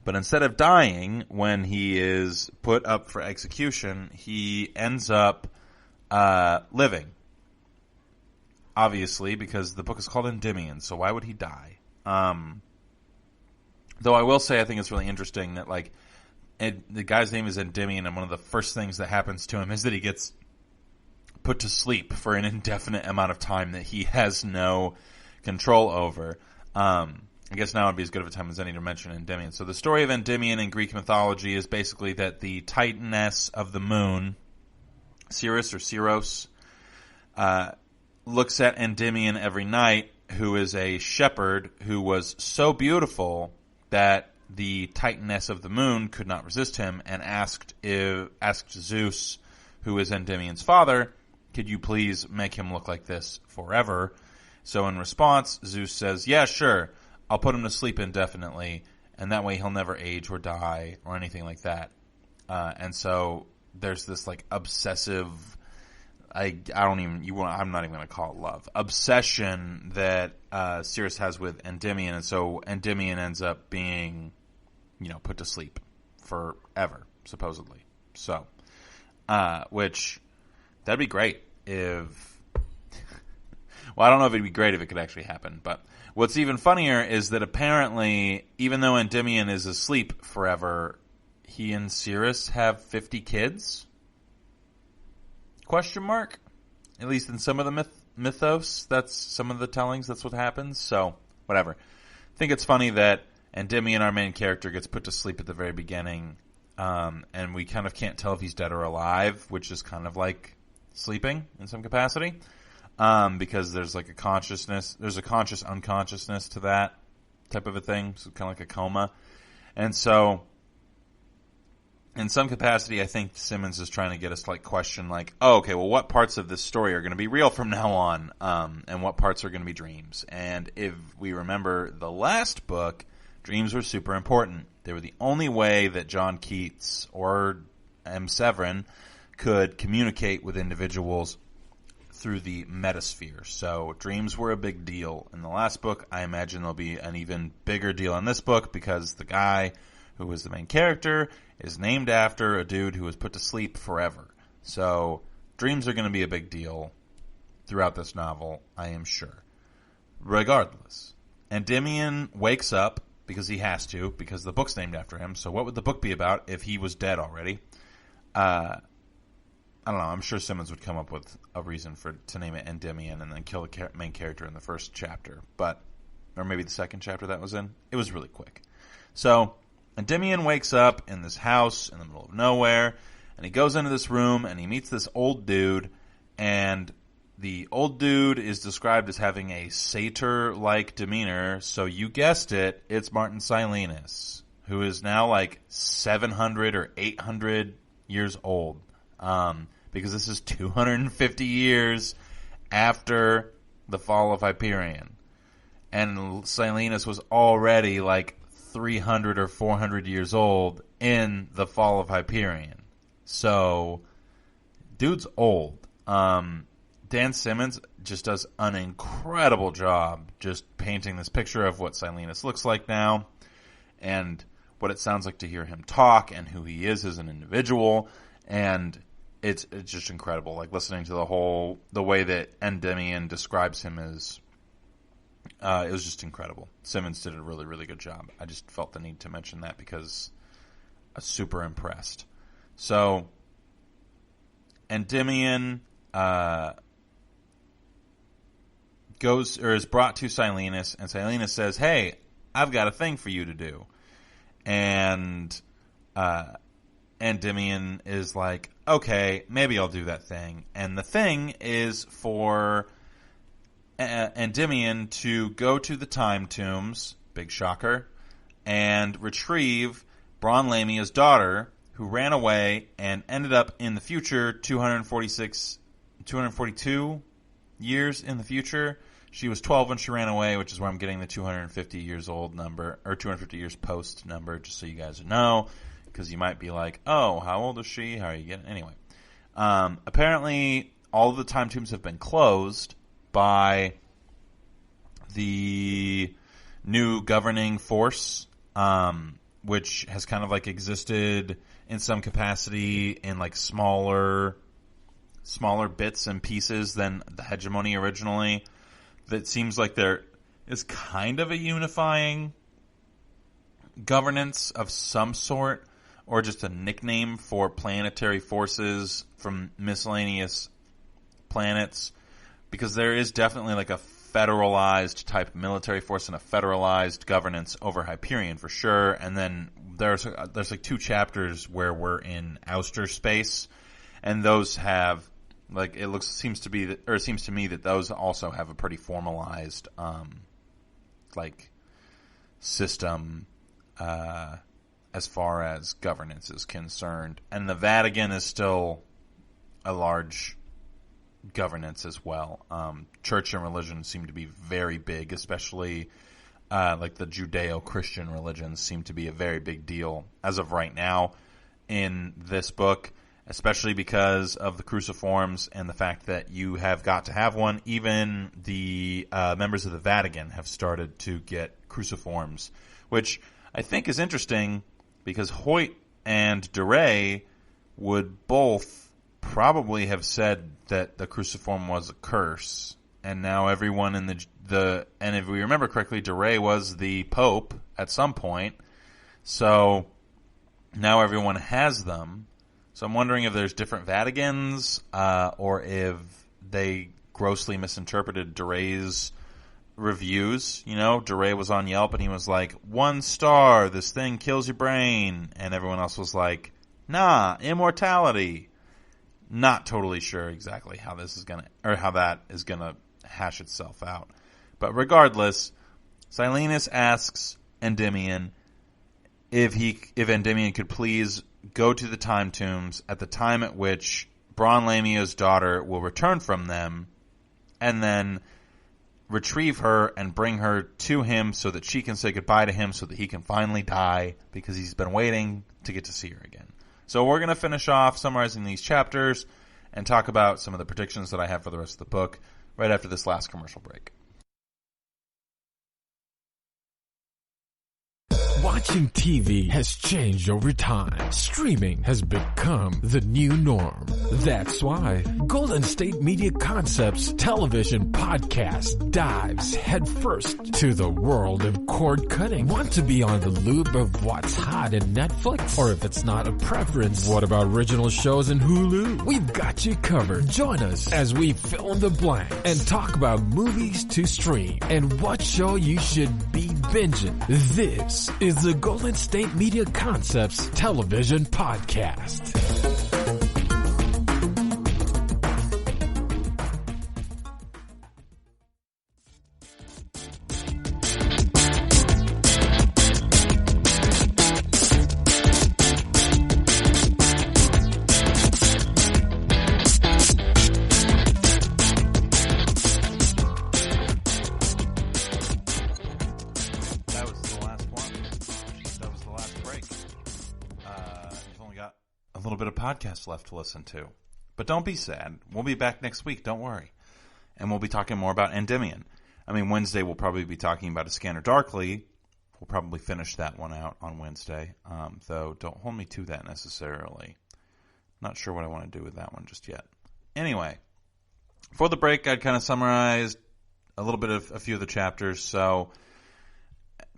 But instead of dying when he is put up for execution, he ends up living. Obviously, because the book is called Endymion, so why would he die? Though I will say I think it's really interesting that the guy's name is Endymion, and one of the first things that happens to him is that he gets put to sleep for an indefinite amount of time that he has no control over. I guess now would be as good of a time as any to mention Endymion. So the story of Endymion in Greek mythology is basically that the Titaness of the moon, Ceres or Ceros, looks at Endymion every night, who is a shepherd who was so beautiful that the Titaness of the moon could not resist him, and asked Zeus, who is Endymion's father, could you please make him look like this forever? So in response, Zeus says, yeah, sure, I'll put him to sleep indefinitely, and that way he'll never age or die or anything like that. And so there's this like obsessive, I'm not even going to call it love, obsession that Sirius has with Endymion, and so Endymion ends up being, put to sleep forever, supposedly. So, which that'd be great if. Well, I don't know if it'd be great if it could actually happen, but what's even funnier is that apparently, even though Endymion is asleep forever, he and Sirius have 50 kids? Question mark? At least in some of the mythos, that's some of the tellings, that's what happens. So, whatever. I think it's funny that Endymion, our main character, gets put to sleep at the very beginning, and we kind of can't tell if he's dead or alive, which is kind of like sleeping in some capacity, because there's like there's a conscious unconsciousness to that type of a thing, so kind of like a coma. And so, in some capacity, I think Simmons is trying to get us to like question, like, oh, okay, well, what parts of this story are going to be real from now on, and what parts are going to be dreams? And if we remember the last book, dreams were super important. They were the only way that John Keats or M. Severin could communicate with individuals through the metasphere. So dreams were a big deal in the last book. I imagine there'll be an even bigger deal in this book because the guy who is the main character is named after a dude who was put to sleep forever. So dreams are going to be a big deal throughout this novel, I am sure. Regardless, Endymion wakes up because he has to, because the book's named after him. So what would the book be about if he was dead already? I don't know. I'm sure Simmons would come up with a reason to name it Endymion and then kill the main character in the first chapter. Or maybe the second chapter that was in. It was really quick. So Endymion wakes up in this house in the middle of nowhere, and he goes into this room, and he meets this old dude, and the old dude is described as having a satyr-like demeanor, so you guessed it, it's Martin Silenus, who is now like 700 or 800 years old, because this is 250 years after the fall of Hyperion, and Silenus was already like 300 or 400 years old in the fall of Hyperion. So, dude's old. Dan Simmons just does an incredible job just painting this picture of what Silenus looks like now and what it sounds like to hear him talk and who he is as an individual. And it's just incredible. Like listening to the way that Endymion describes him is, it was just incredible. Simmons did a really, really good job. I just felt the need to mention that because I was super impressed. So, Endymion is brought to Silenus, and Silenus says, "Hey, I've got a thing for you to do." And Endymion is like, "Okay, maybe I'll do that thing." And the thing is for Endymion to go to the time tombs, big shocker, and retrieve Bron Lamia's daughter, who ran away and ended up in the future, 242 years in the future. She was 12 when she ran away, which is where I'm getting the 250 years old number, or 250 years post number, just so you guys know, because you might be like, oh, how old is she? How are you getting? Anyway, apparently all of the time tombs have been closed by the new governing force, which has kind of like existed in some capacity in like smaller bits and pieces than the hegemony originally. That seems like there is kind of a unifying governance of some sort, or just a nickname for planetary forces from miscellaneous planets, because there is definitely like a federalized type military force and a federalized governance over Hyperion for sure. And then there's like 2 chapters where we're in ouster space, and those have like seems to me that those also have a pretty formalized like system as far as governance is concerned. And the Vatican is still a large governance as well. Church and religion seem to be very big, especially like the Judeo-Christian religions seem to be a very big deal as of right now in this book. especially because of the cruciforms and the fact that you have got to have one. Even the members of the Vatican have started to get cruciforms, which I think is interesting because Hoyt and DeRay would both probably have said that the cruciform was a curse, and now everyone in the and if we remember correctly, DeRay was the Pope at some point, so now everyone has them. So I'm wondering if there's different Vaticans, or if they grossly misinterpreted DeRay's reviews. You know, DeRay was on Yelp and he was like, 1 star, this thing kills your brain. And everyone else was like, nah, immortality. Not totally sure exactly how this is how that is gonna hash itself out. But regardless, Silenus asks Endymion if Endymion could please go to the time tombs at the time at which Bron Lamia's daughter will return from them, and then retrieve her and bring her to him so that she can say goodbye to him so that he can finally die, because he's been waiting to get to see her again. So we're going to finish off summarizing these chapters and talk about some of the predictions that I have for the rest of the book right after this last commercial break. Watching TV has changed over time. Streaming has become the new norm. That's why Golden State Media Concepts television podcast dives headfirst to the world of cord cutting. Want to be on the loop of what's hot in Netflix? Or if it's not a preference, what about original shows in Hulu? We've got you covered. Join us as we fill in the blank and talk about movies to stream and what show you should be binging. This is the Golden State Media Concepts television podcast. Podcast left to listen to, but don't be sad. We'll be back next week, don't worry, and we'll be talking more about Endymion. I mean, Wednesday we'll probably be talking about A Scanner Darkly. We'll probably finish that one out on Wednesday, though don't hold me to that necessarily. Not sure what I want to do with that one just yet. Anyway, for the break, I'd kind of summarized a little bit of a few of the chapters. So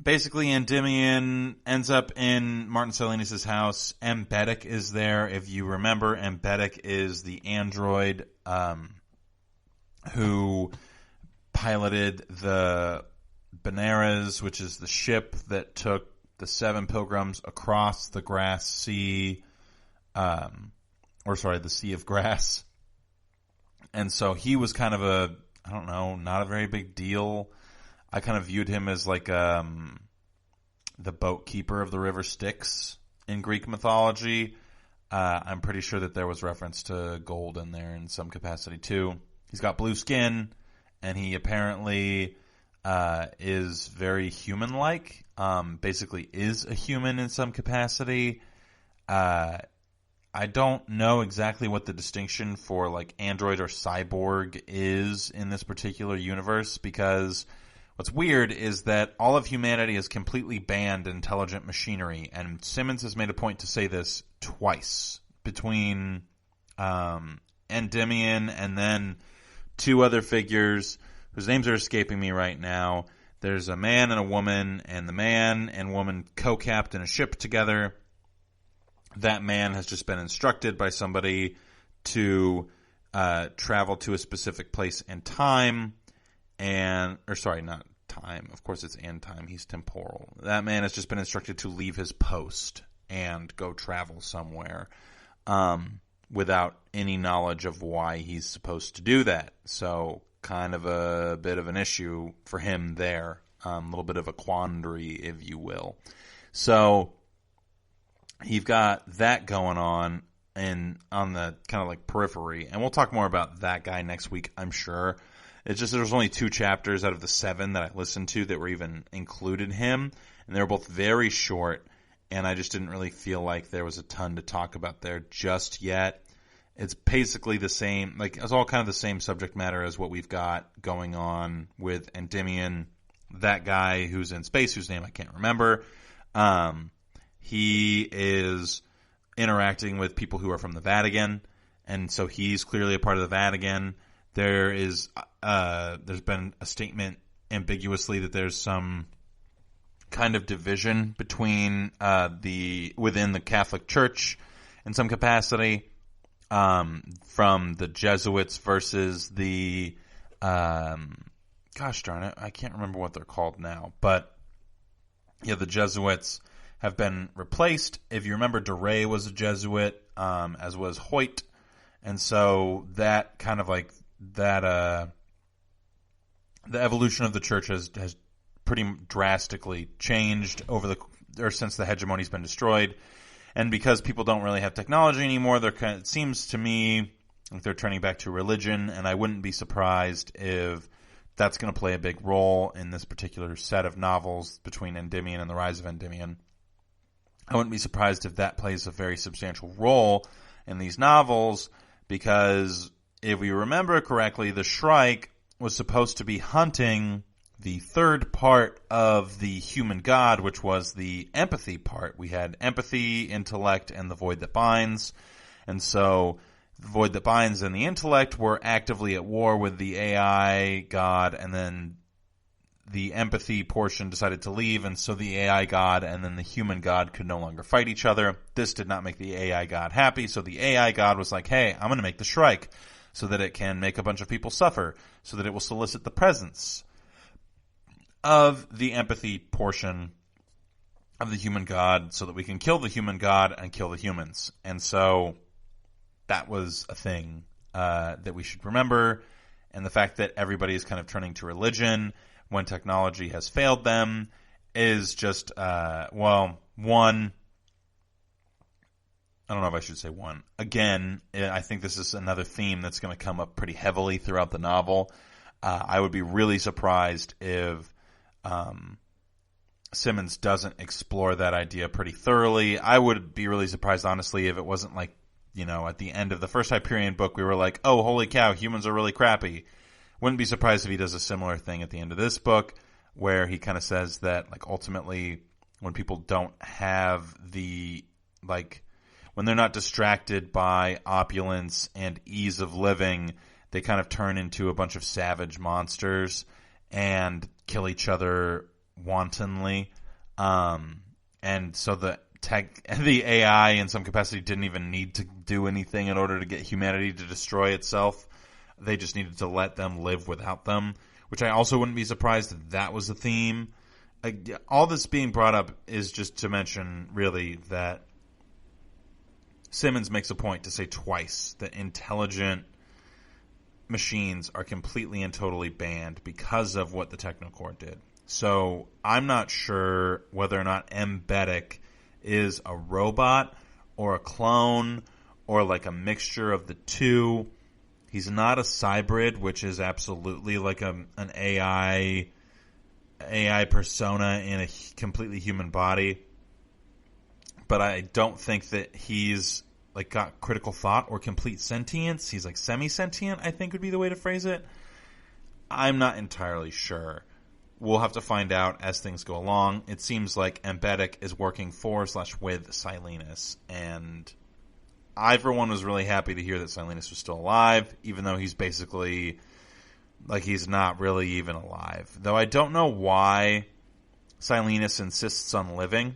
basically, Endymion ends up in Martin Silenus' house. Embeddec is there. If you remember, Embeddec is the android who piloted the Benares, which is the ship that took the 7 pilgrims across the the Sea of Grass. And so he was kind of not a very big deal. I kind of viewed him as like the boat keeper of the river Styx in Greek mythology. I'm pretty sure that there was reference to gold in there in some capacity too. He's got blue skin, and he apparently is very human-like. Basically is a human in some capacity. I don't know exactly what the distinction for like android or cyborg is in this particular universe, because what's weird is that all of humanity has completely banned intelligent machinery, and Simmons has made a point to say this twice between Endymion and then 2 other figures whose names are escaping me right now. There's a man and a woman, and the man and woman co-captain a ship together. That man has just been instructed by somebody to travel to a specific place and time. Not time. Of course it's and time. He's temporal. That man has just been instructed to leave his post and go travel somewhere without any knowledge of why he's supposed to do that. So kind of a bit of an issue for him there. A little bit of a quandary, if you will. So you've got that going on on the kind of like periphery. And we'll talk more about that guy next week, I'm sure. It's just there's only 2 chapters out of the 7 that I listened to that were even included him, and they were both very short and I just didn't really feel like there was a ton to talk about there just yet. It's basically the same, like it's all kind of the same subject matter as what we've got going on with Endymion, that guy who's in space, whose name I can't remember. He is interacting with people who are from the Vatican, and so he's clearly a part of the Vatican. There's been a statement ambiguously that there's some kind of division between within the Catholic Church in some capacity, from the Jesuits versus the gosh darn it, I can't remember what they're called now, but yeah, the Jesuits have been replaced. If you remember, DeRay was a Jesuit, as was Hoyt, and so that kind of like that the evolution of the church has pretty drastically changed since the hegemony's been destroyed. And because people don't really have technology anymore, it seems to me like they're turning back to religion, and I wouldn't be surprised if that's going to play a big role in this particular set of novels between Endymion and the Rise of Endymion. I wouldn't be surprised if that plays a very substantial role in these novels, because if we remember correctly, the Shrike was supposed to be hunting the third part of the human god, which was the empathy part. We had empathy, intellect, and the void that binds. And so the void that binds and the intellect were actively at war with the AI god, and then the empathy portion decided to leave, and so the AI god and then the human god could no longer fight each other. This did not make the AI god happy, so the AI god was like, hey, I'm going to make the Shrike so that it can make a bunch of people suffer, so that it will solicit the presence of the empathy portion of the human god so that we can kill the human god and kill the humans. And so that was a thing that we should remember. And the fact that everybody is kind of turning to religion when technology has failed them is just, one, I don't know if I should say one. Again, I think this is another theme that's going to come up pretty heavily throughout the novel. I would be really surprised if Simmons doesn't explore that idea pretty thoroughly. I would be really surprised, honestly, if it wasn't like, at the end of the first Hyperion book, we were like, oh, holy cow, humans are really crappy. Wouldn't be surprised if he does a similar thing at the end of this book, where he kind of says that, like, ultimately, when people don't have when they're not distracted by opulence and ease of living, they kind of turn into a bunch of savage monsters and kill each other wantonly. And so the AI in some capacity didn't even need to do anything in order to get humanity to destroy itself. They just needed to let them live without them, which I also wouldn't be surprised if that was the theme. All this being brought up is just to mention, really, that Simmons makes a point to say twice that intelligent machines are completely and totally banned because of what the Technocore did. So I'm not sure whether or not Embeddec is a robot or a clone or like a mixture of the two. He's not a cybrid, which is absolutely like an AI persona in a completely human body. But I don't think that he's like got critical thought or complete sentience. He's like semi-sentient, I think would be the way to phrase it. I'm not entirely sure. We'll have to find out as things go along. It seems like Embeddec is working for/with Silenus, and I, for one, was really happy to hear that Silenus was still alive, even though he's basically, like, he's not really even alive. Though I don't know why Silenus insists on living.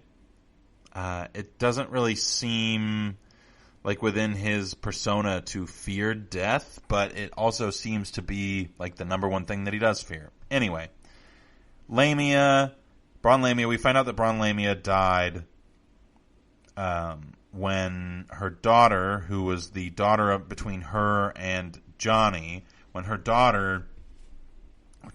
It doesn't really seem like within his persona to fear death, but it also seems to be like the number one thing that he does fear. Anyway, Braun Lamia, we find out that Braun Lamia died when her daughter, who was the daughter between her and Johnny, when her daughter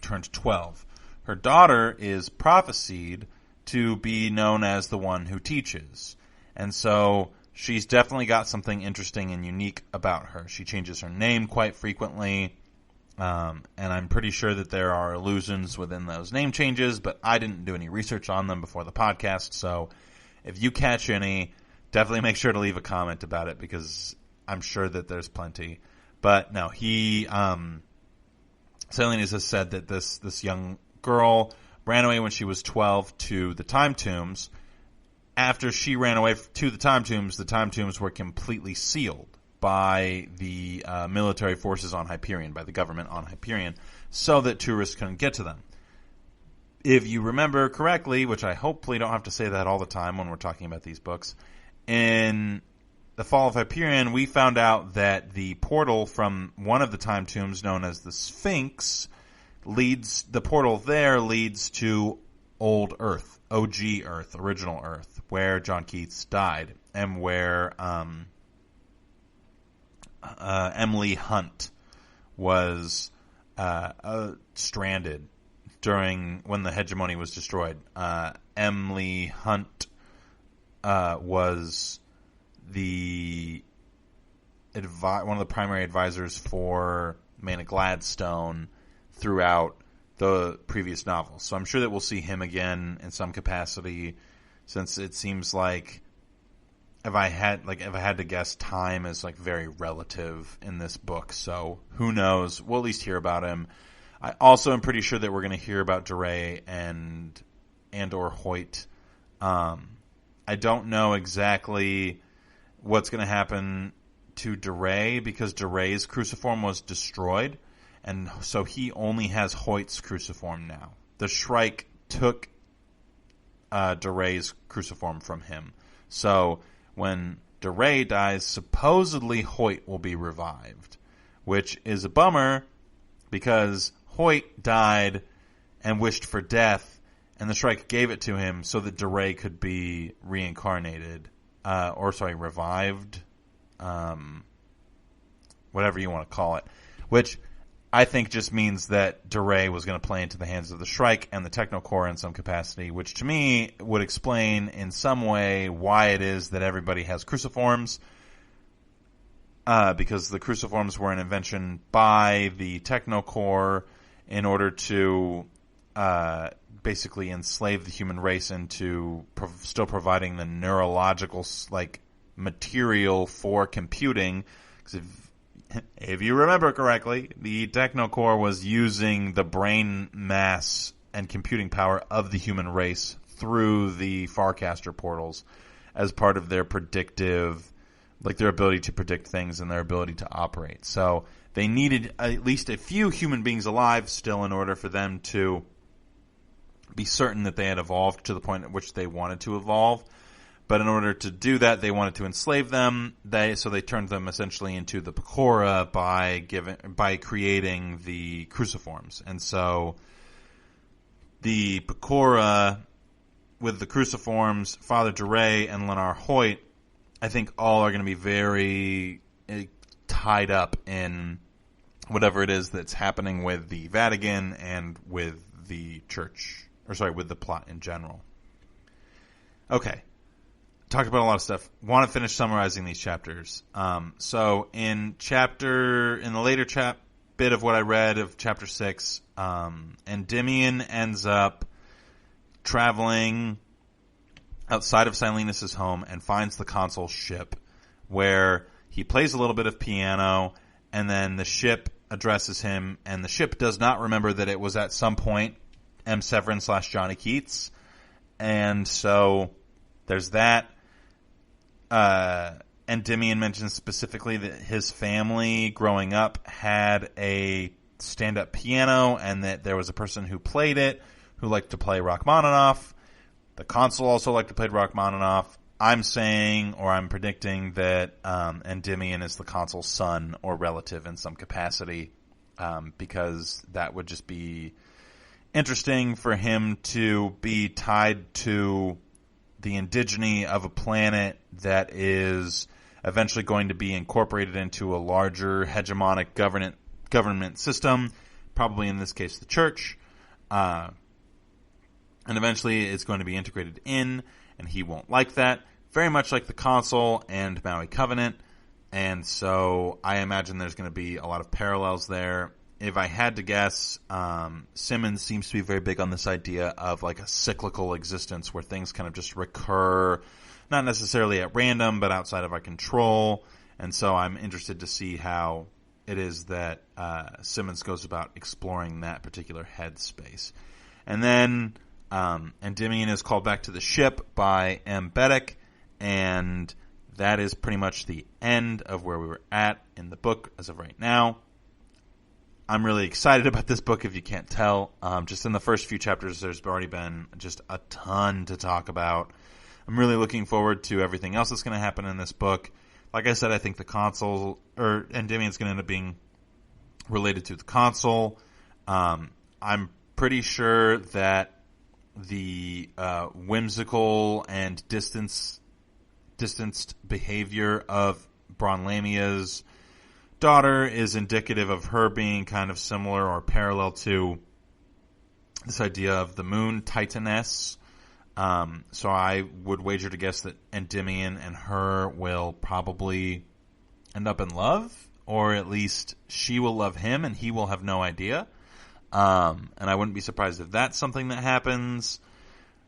turned 12. Her daughter is prophesied to be known as the one who teaches. And so she's definitely got something interesting and unique about her. She changes her name quite frequently, and I'm pretty sure that there are allusions within those name changes, but I didn't do any research on them before the podcast, so If you catch any, definitely make sure to leave a comment about it, because I'm sure that there's plenty. But no, Silenius has said that this young girl ran away when she was 12 to the Time Tombs. After she ran away to the Time Tombs were completely sealed by the military forces on Hyperion, by the government on Hyperion, so that tourists couldn't get to them. If you remember correctly, which I hopefully don't have to say that all the time when we're talking about these books, in the Fall of Hyperion, we found out that the portal from one of the Time Tombs, known as the Sphinx, leads to Old Earth, OG Earth, original Earth, where John Keats died, and where Emily Hunt was stranded when the hegemony was destroyed. Emily Hunt was one of the primary advisors for Maynard Gladstone throughout the previous novels. So I'm sure that we'll see him again in some capacity, since it seems like if I had to guess, time is like very relative in this book. So who knows? We'll at least hear about him. I also am pretty sure that we're going to hear about DeRay and or Hoyt. I don't know exactly what's going to happen to DeRay, because DeRay's cruciform was destroyed, and so he only has Hoyt's cruciform now. The Shrike took DeRay's cruciform from him. So when DeRay dies, supposedly Hoyt will be revived, which is a bummer, because Hoyt died and wished for death, and the Shrike gave it to him so that DeRay could be reincarnated, revived, whatever you want to call it, which I think just means that DeRay was going to play into the hands of the Shrike and the Technocore in some capacity, which to me would explain in some way why it is that everybody has cruciforms, because the cruciforms were an invention by the Technocore in order to basically enslave the human race into still providing the neurological material for computing. Because if you remember correctly, the Technocore was using the brain mass and computing power of the human race through the Farcaster portals as part of their predictive, their ability to predict things and their ability to operate. So they needed at least a few human beings alive still in order for them to be certain that they had evolved to the point at which they wanted to evolve. But in order to do that, they wanted to enslave them. So they turned them essentially into the Pecora by creating the cruciforms. And so the Pecora with the cruciforms, Father DeRay and Lenar Hoyt, I think all are going to be very tied up in whatever it is that's happening with the Vatican and with the church, with the plot in general. Okay. Talked about a lot of stuff. Want to finish summarizing these chapters. So in the later bit of what I read of chapter 6, Endymion ends up traveling outside of Silenus' home and finds the consul's ship, where he plays a little bit of piano, and then the ship addresses him, and the ship does not remember that it was at some point M. Severin / Johnny Keats. And so there's that. Endymion mentions specifically that his family growing up had a stand-up piano, and that there was a person who played it who liked to play Rachmaninoff. The consul also liked to play Rachmaninoff. I'm predicting that Endymion is the consul's son or relative in some capacity, because that would just be interesting for him to be tied to the indigeny of a planet that is eventually going to be incorporated into a larger hegemonic government system, probably in this case the church, and eventually it's going to be integrated in, and he won't like that, very much like the Consul and Maui Covenant. And so I imagine there's going to be a lot of parallels there. if I had to guess, Simmons seems to be very big on this idea of like a cyclical existence where things kind of just recur, not necessarily at random, but outside of our control. And so I'm interested to see how it is that Simmons goes about exploring that particular headspace. And then Endymion is called back to the ship by M. Bedek, and that is pretty much the end of where we were at in the book as of right now. I'm really excited about this book, if you can't tell. Just in the first few chapters, there's already been just a ton to talk about. I'm really looking forward to everything else that's going to happen in this book. Like I said, I think the console, or Endymion's going to end up being related to the console. I'm pretty sure that the whimsical and distanced behavior of Bron Lamia's daughter is indicative of her being kind of similar or parallel to this idea of the moon titaness. So I would wager to guess that Endymion and her will probably end up in love, or at least she will love him and he will have no idea. And I wouldn't be surprised if that's something that happens.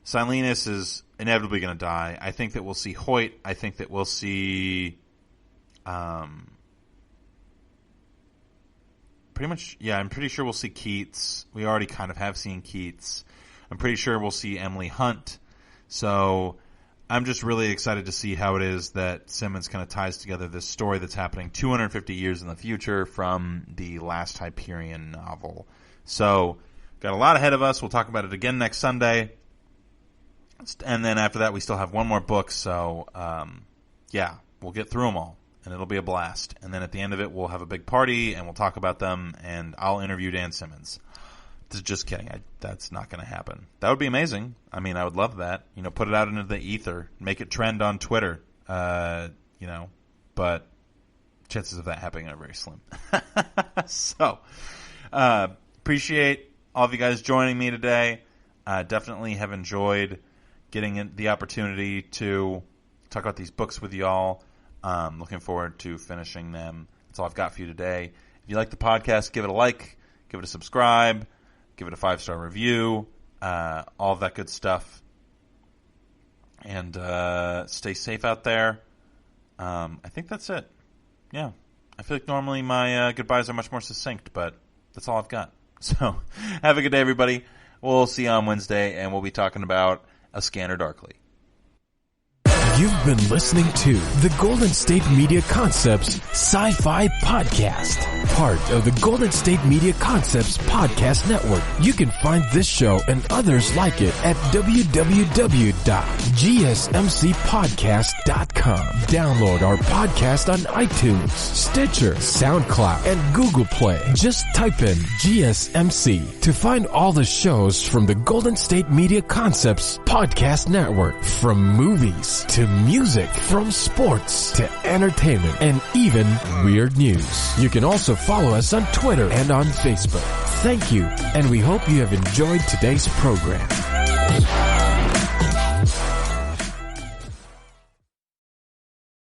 Silenus is inevitably going to die. I think that we'll see Hoyt. I think that we'll see, pretty much, yeah, I'm pretty sure we'll see Keats. We already kind of have seen Keats. I'm pretty sure we'll see Emily Hunt. So I'm just really excited to see how it is that Simmons kind of ties together this story that's happening 250 years in the future from the last Hyperion novel. So got a lot ahead of us. We'll talk about it again next Sunday. And then after that, we still have one more book. So, yeah, we'll get through them all. And it'll be a blast. And then at the end of it, we'll have a big party, and we'll talk about them, and I'll interview Dan Simmons. Just kidding. That's not going to happen. That would be amazing. I mean, I would love that. You know, put it out into the ether. Make it trend on Twitter. You know, but chances of that happening are very slim. So, appreciate all of you guys joining me today. Definitely have enjoyed getting the opportunity to talk about these books with y'all. Looking forward to finishing them. That's all I've got for you today. If you like the podcast, give it a like, give it a subscribe, give it a 5-star review, all of that good stuff. And stay safe out there. I think that's it. Yeah. I feel like normally my goodbyes are much more succinct, but that's all I've got. So have a good day, everybody. We'll see you on Wednesday, and we'll be talking about A Scanner Darkly. You've been listening to the Golden State Media Concepts Sci-Fi Podcast, part of the Golden State Media Concepts Podcast Network. You can find this show and others like it at www.gsmcpodcast.com. Download our podcast on iTunes, Stitcher, SoundCloud, and Google Play. Just type in GSMC to find all the shows from the Golden State Media Concepts Podcast Network, from movies to music, from sports to entertainment, and even weird news. You can also follow us on Twitter and on Facebook. Thank you, and we hope you have enjoyed today's program.